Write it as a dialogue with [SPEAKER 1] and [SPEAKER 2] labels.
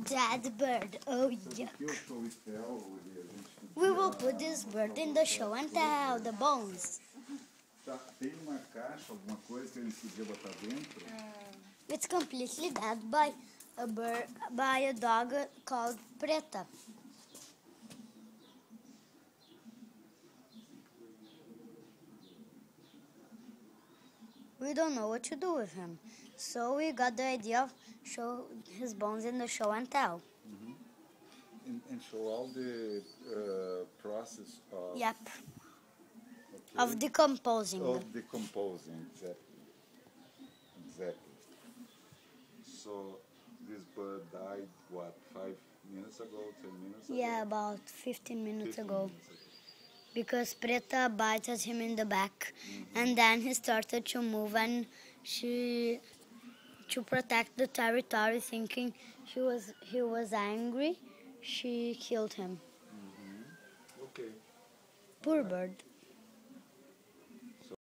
[SPEAKER 1] Dead bird. Oh, yuck. We will put this bird in the show and tell the bones.
[SPEAKER 2] Tem uma caixa, alguma coisa que a gente podia botar dentro?
[SPEAKER 1] It's completely dead by a dog called Preta. We don't know what to do with him, so we got the idea of show his bones in the show and tell.
[SPEAKER 2] And show all the process of...
[SPEAKER 1] Yep.
[SPEAKER 2] Okay.
[SPEAKER 1] Of decomposing.
[SPEAKER 2] Of decomposing, exactly. Exactly. So this bird died, what, 5 minutes ago, 10 minutes ago?
[SPEAKER 1] Yeah, about 15 minutes
[SPEAKER 2] 15
[SPEAKER 1] ago.
[SPEAKER 2] minutes ago.
[SPEAKER 1] Because Preta bited him in the back, and then he started to move, and to protect the territory, thinking he was angry, she killed him.
[SPEAKER 2] Okay.
[SPEAKER 1] Poor bird.